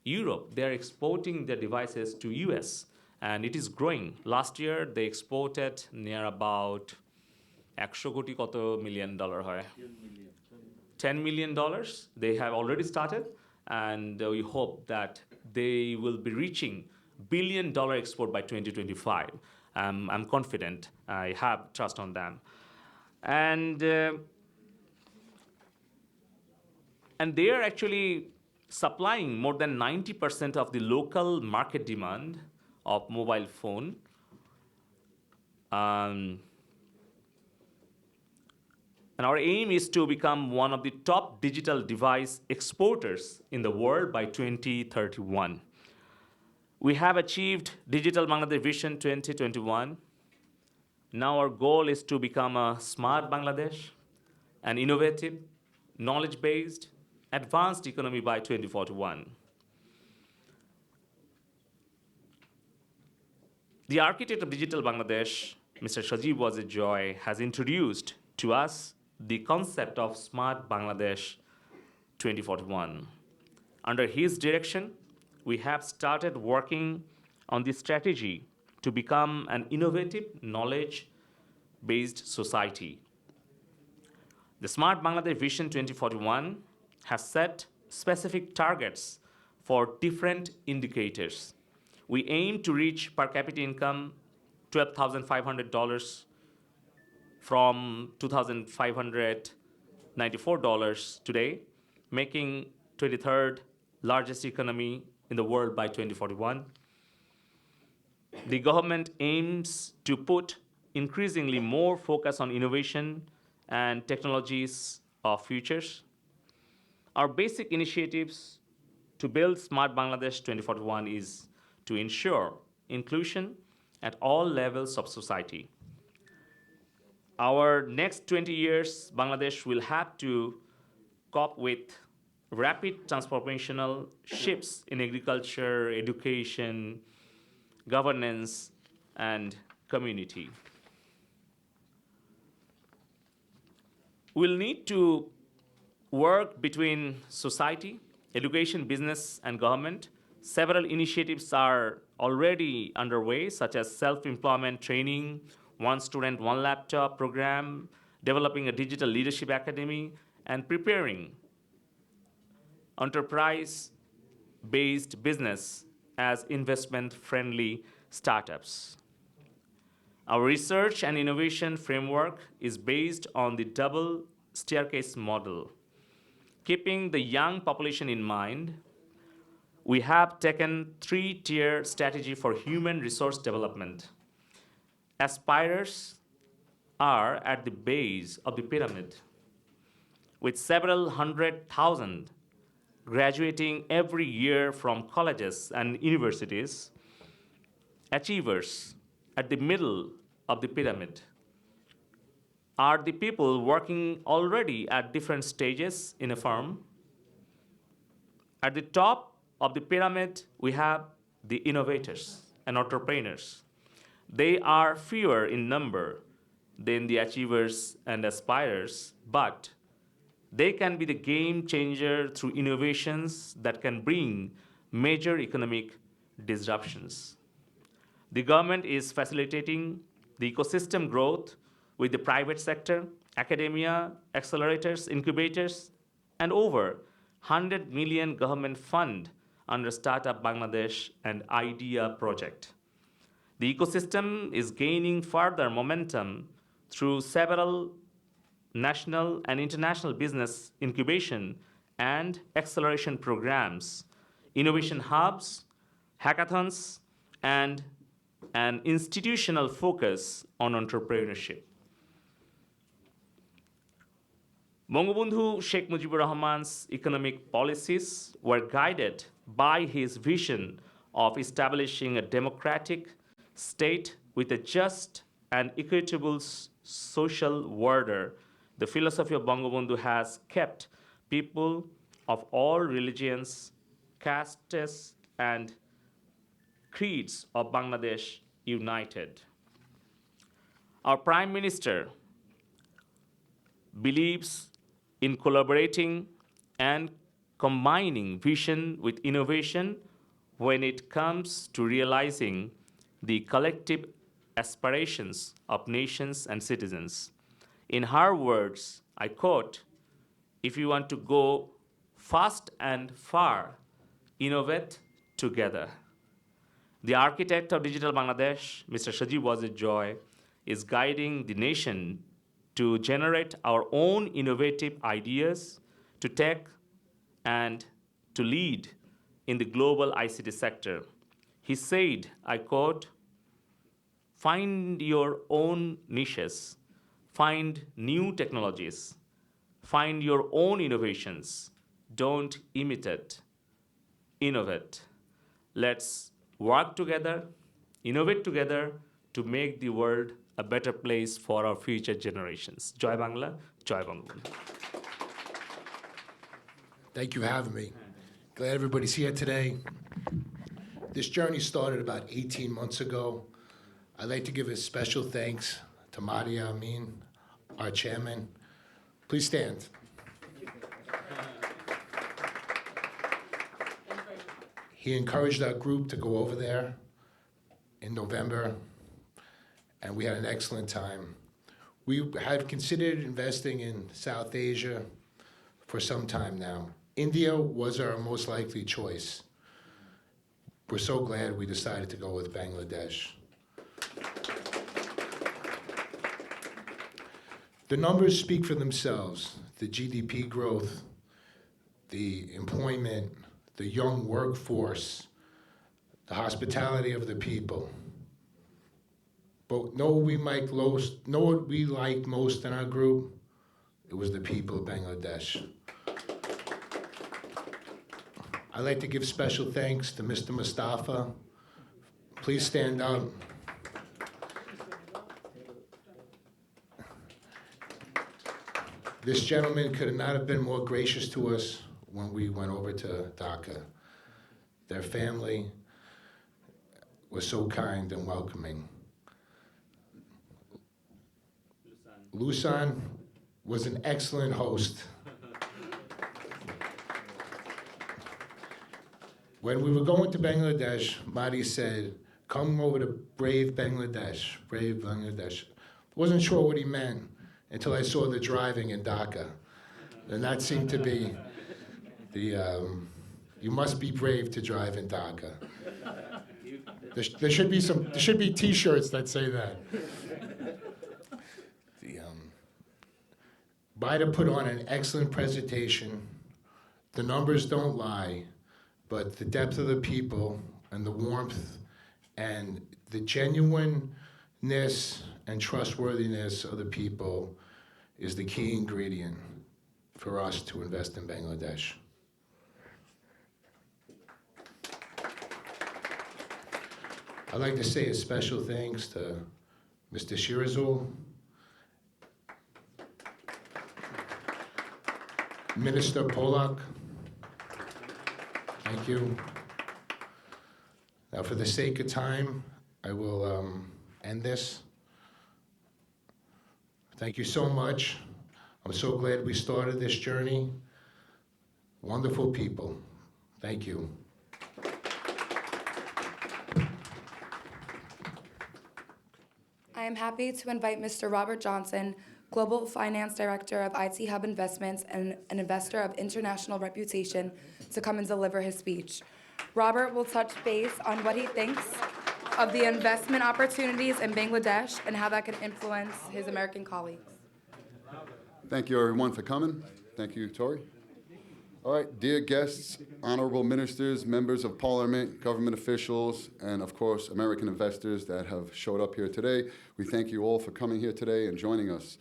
Europe, they are exporting their devices to US, and it is growing. Last year, they exported near about $100 million. $10 million. They have already started, and we hope that they will be reaching $1 billion export by 2025. I'm confident. I have trust on them. And they are actually supplying more than 90% of the local market demand of mobile phone. And our aim is to become one of the top digital device exporters in the world by 2031. We have achieved Digital Bangladesh Vision 2021. Now our goal is to become a smart Bangladesh, an innovative, knowledge-based, advanced economy by 2041. The architect of Digital Bangladesh, Mr. Sajib Wazir Joy, has introduced to us the concept of Smart Bangladesh 2041. Under his direction, we have started working on the strategy to become an innovative, knowledge-based society. The Smart Bangladesh Vision 2041 has set specific targets for different indicators. We aim to reach per capita income $12,500 from $2,594 today, making 23rd largest economy in the world by 2041. The government aims to put increasingly more focus on innovation and technologies of futures. Our basic initiatives to build Smart Bangladesh 2041 is to ensure inclusion at all levels of society. Our next 20 years, Bangladesh will have to cope with rapid transformational shifts in agriculture, education, governance, and community. We'll need to work between society, education, business, and government. Several initiatives are already underway, such as self-employment training, one student, one laptop program, developing a digital leadership academy, and preparing enterprise-based business as investment-friendly startups. Our research and innovation framework is based on the double staircase model. Keeping the young population in mind, we have taken three-tier strategy for human resource development. Aspirers are at the base of the pyramid, with several 100,000 graduating every year from colleges and universities. Achievers at the middle of the pyramid are the people working already at different stages in a firm. At the top of the pyramid, we have the innovators and entrepreneurs. They are fewer in number than the achievers and aspirers, but they can be the game changer through innovations that can bring major economic disruptions. The government is facilitating the ecosystem growth with the private sector, academia, accelerators, incubators, and over 100 million government fund under Startup Bangladesh and IDEA project. The ecosystem is gaining further momentum through several national and international business incubation and acceleration programs, innovation hubs, hackathons, and an institutional focus on entrepreneurship. Bangabandhu Sheikh Mujibur Rahman's economic policies were guided by his vision of establishing a democratic state with a just and equitable social order. The philosophy of Bangabandhu has kept people of all religions, castes, and creeds of Bangladesh united. Our Prime Minister believes in collaborating and combining vision with innovation when it comes to realizing the collective aspirations of nations and citizens. In her words, I quote, "If you want to go fast and far, innovate together." The architect of Digital Bangladesh, Mr. Sajib Wazir Joy, is guiding the nation to generate our own innovative ideas, to take and to lead in the global ICT sector. He said, I quote, "Find your own niches, find new technologies, find your own innovations. Don't imitate, innovate. Let's work together, innovate together to make the world a better place for our future generations." Joy Bangla, Joy Bangabandhu. Thank you for having me. Glad everybody's here today. This journey started about 18 months ago. I'd like to give a special thanks to Madi Amin, our chairman. Please stand. He encouraged our group to go over there in November, and we had an excellent time. We have considered investing in South Asia for some time now. India was our most likely choice. We're so glad we decided to go with Bangladesh. The numbers speak for themselves. The GDP growth, the employment, the young workforce, the hospitality of the people. But know what we liked most in our group? It was the people of Bangladesh. I'd like to give special thanks to Mr. Mustafa. Please stand up. This gentleman could not have been more gracious to us when we went over to Dhaka. Their family was so kind and welcoming. Lusan was an excellent host. When we were going to Bangladesh, Madi said, "Come over to brave Bangladesh, brave Bangladesh." Wasn't sure what he meant until I saw the driving in Dhaka. And that seemed to be you must be brave to drive in Dhaka. There should be T-shirts that say that. Bida put on an excellent presentation. The numbers don't lie, but the depth of the people and the warmth and the genuineness and trustworthiness of the people is the key ingredient for us to invest in Bangladesh. I'd like to say a special thanks to Mr. Sirazul, Minister Polak. Thank you. Now, for the sake of time, I will end this. Thank you so much. I'm so glad we started this journey. Wonderful people. Thank you. I am happy to invite Mr. Robert Johnson, Global Finance Director of IT Hub Investments and an investor of international reputation, to come and deliver his speech. Robert will touch base on what he thinks of the investment opportunities in Bangladesh and how that can influence his American colleagues. Thank you, everyone, for coming. Thank you, Tori. All right, dear guests, honorable ministers, members of parliament, government officials, and of course, American investors that have showed up here today, we thank you all for coming here today and joining us.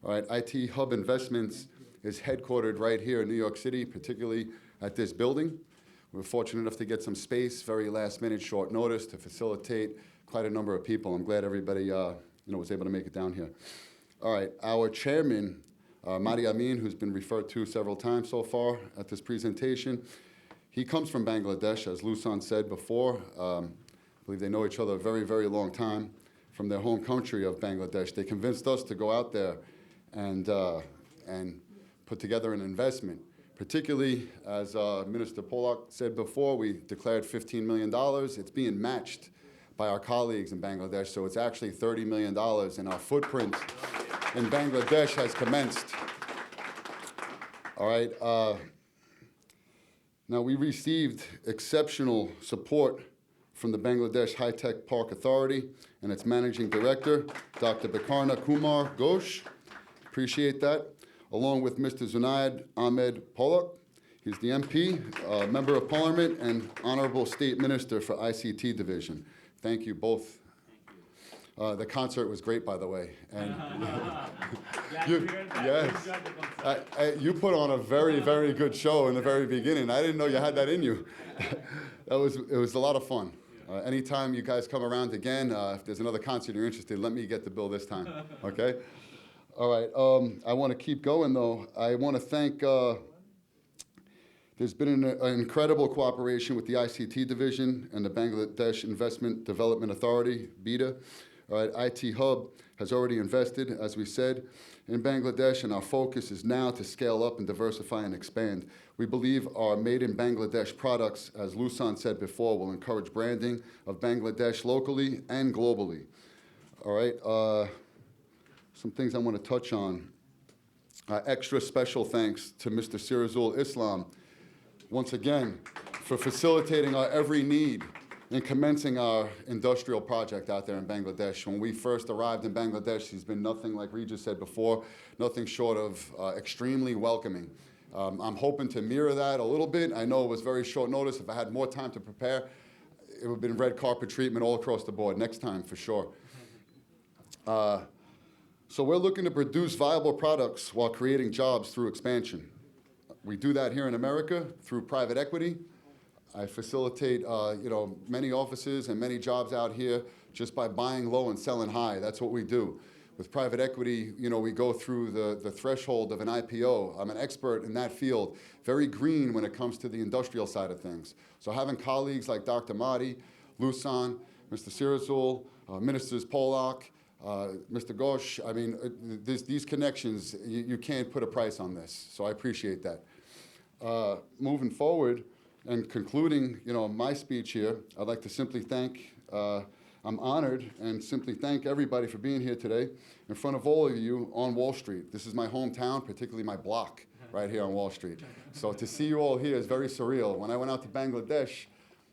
All right, IT Hub Investments is headquartered right here in New York City, particularly at this building. We're fortunate enough to get some space, very last minute, short notice to facilitate quite a number of people. I'm glad everybody was able to make it down here. All right, our chairman, Madi Amin, who's been referred to several times so far at this presentation, he comes from Bangladesh, as Lusan said before. I believe they know each other a very, very long time from their home country of Bangladesh. They convinced us to go out there and put together an investment. Particularly, as Minister Polak said before, we declared $15 million. It's being matched by our colleagues in Bangladesh, so it's actually $30 million, and our footprint in Bangladesh has commenced. All right. Now, we received exceptional support from the Bangladesh High-Tech Park Authority and its managing director, Dr. Bikarna Kumar Ghosh. Appreciate that. Along with Mr. Zunaid Ahmed Polak. He's the MP, Member of Parliament, and Honorable State Minister for ICT Division. Thank you both. The concert was great, by the way. And you put on a very, very good show in the very beginning. I didn't know you had that in you. It was a lot of fun. Anytime you guys come around again, if there's another concert you're interested, let me get the bill this time, okay? All right, I want to keep going, though. I want to thank, there's been an incredible cooperation with the ICT Division and the Bangladesh Investment Development Authority, BIDA. All right, IT Hub has already invested, as we said, in Bangladesh, and our focus is now to scale up and diversify and expand. We believe our made in Bangladesh products, as Lusan said before, will encourage branding of Bangladesh locally and globally. All right. Some things I want to touch on. Extra special thanks to Mr. Sirazul Islam, once again, for facilitating our every need in commencing our industrial project out there in Bangladesh. When we first arrived in Bangladesh, he's been nothing, like Regis said before, nothing short of extremely welcoming. I'm hoping to mirror that a little bit. I know it was very short notice. If I had more time to prepare, it would have been red carpet treatment all across the board. Next time, for sure. So we're looking to produce viable products while creating jobs through expansion. We do that here in America through private equity. I facilitate many offices and many jobs out here just by buying low and selling high. That's what we do. With private equity, we go through the threshold of an IPO. I'm an expert in that field, very green when it comes to the industrial side of things. So having colleagues like Dr. Madi, Lusan, Mr. Sirazul, Ministers Polak, Mr. Ghosh, I mean, these connections, you can't put a price on this. So I appreciate that. Moving forward and concluding, my speech here, I'd like to simply thank, I'm honored and simply thank everybody for being here today in front of all of you on Wall Street. This is my hometown, particularly my block right here on Wall Street. So to see you all here is very surreal. When I went out to Bangladesh,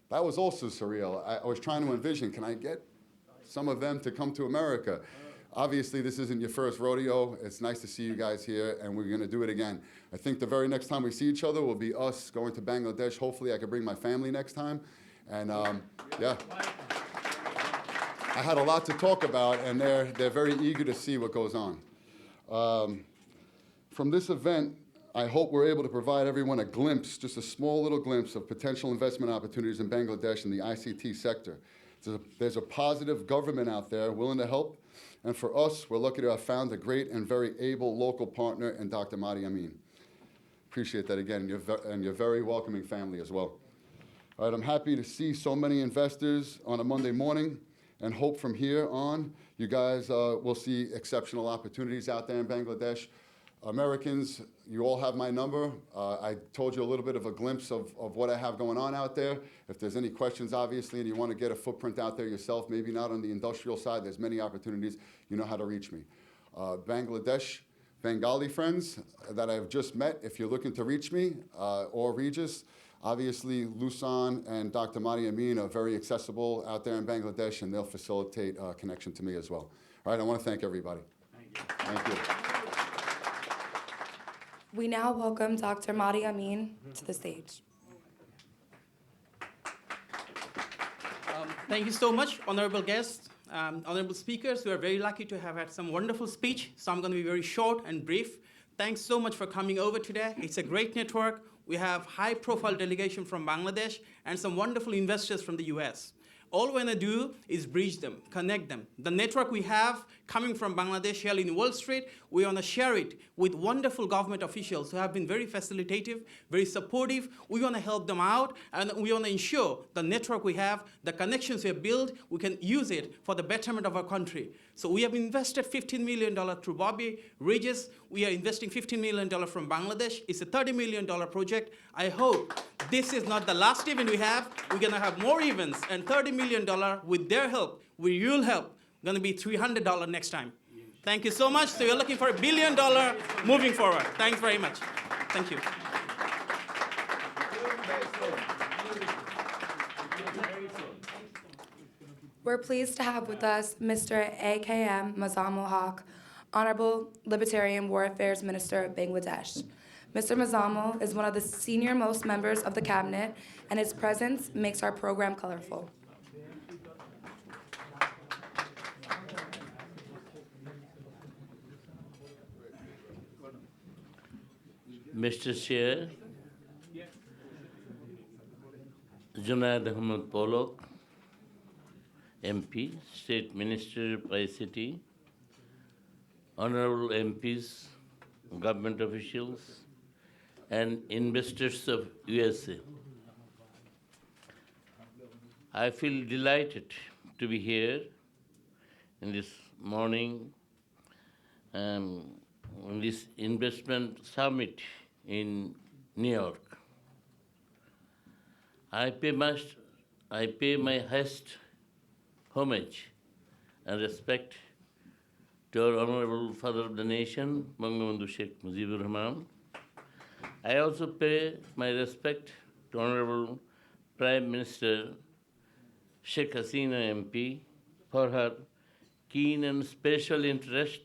that was also surreal. I was trying to envision, can I get some of them to come to America? Obviously, this isn't your first rodeo. It's nice to see you guys here, and we're going to do it again. I think the very next time we see each other will be us going to Bangladesh. Hopefully, I can bring my family next time. And yeah, I had a lot to talk about, and they're very eager to see what goes on. From this event, I hope we're able to provide everyone a glimpse, just a small little glimpse of potential investment opportunities in Bangladesh in the ICT sector. There's a positive government out there willing to help. And for us, we're lucky to have found a great and very able local partner in Dr. Madi Amin. Appreciate that again, and your very welcoming family as well. All right, I'm happy to see so many investors on a Monday morning, and hope from here on, you guys will see exceptional opportunities out there in Bangladesh. Americans, you all have my number. I told you a little bit of a glimpse of what I have going on out there. If there's any questions, obviously, and you want to get a footprint out there yourself, maybe not on the industrial side, there's many opportunities, you know how to reach me. Bangladesh, Bengali friends that I've just met, if you're looking to reach me, or Regis, obviously Lusan and Dr. Madi Amin are very accessible out there in Bangladesh, and they'll facilitate connection to me as well. All right, I want to thank everybody. Thank you. We now welcome Dr. Madi Amin to the stage. Thank you so much, honorable guests, honorable speakers. We are very lucky to have had some wonderful speech, so I'm going to be very short and brief. Thanks so much for coming over today. It's a great network. We have high-profile delegation from Bangladesh and some wonderful investors from the US. All we're going to do is bridge them, connect them. The network we have coming from Bangladesh here in Wall Street, we want to share it with wonderful government officials who have been very facilitative, very supportive. We want to help them out, and we want to ensure the network we have, the connections we have built, we can use it for the betterment of our country. So we have invested $15 million through Bobby Regis. We are investing $15 million from Bangladesh. It's a $30 million project. I hope this is not the last event we have. We're going to have more events, and $30 million with their help, with your help, going to be $300 next time. Thank you so much. So we're looking for $1 billion moving forward. Thanks very much. Thank you. We're pleased to have with us Mr. A.K.M. Mazamul Haq, Honorable Libertarian War Affairs Minister of Bangladesh. Mr. Mazamul is one of the senior-most members of the cabinet, and his presence makes our program colorful. Mr. Chair, Junaid Ahmed Polak, MP, State Minister of ICT, Honorable MPs, government officials, and investors of USA. I feel delighted to be here in this morning in this investment summit in New York. I pay my highest homage and respect to our Honorable Father of the Nation, Bangabandhu Sheikh Mujibur Rahman. I also pay my respect to Honorable Prime Minister Sheikh Hasina MP for her keen and special interest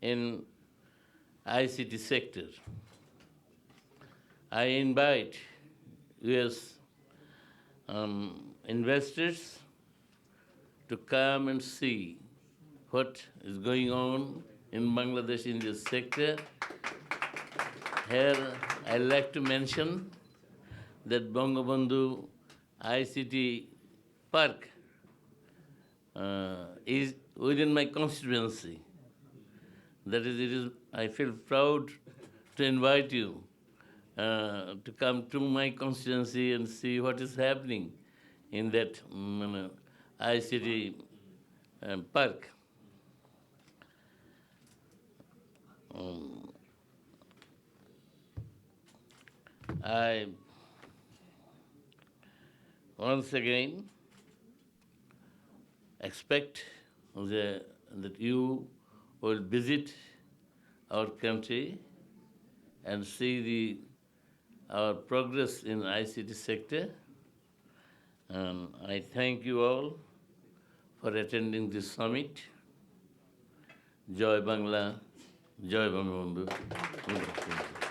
in ICT sector. I invite US investors to come and see what is going on in Bangladesh in this sector. Here, I'd like to mention that Bangabandhu ICT Park is within my constituency. That is, I feel proud to invite you to come to my constituency and see what is happening in that ICT park. I once again expect that you will visit our country and see our progress in ICT sector. And I thank you all for attending this summit. Joy Bangla, Joy Bangabandhu.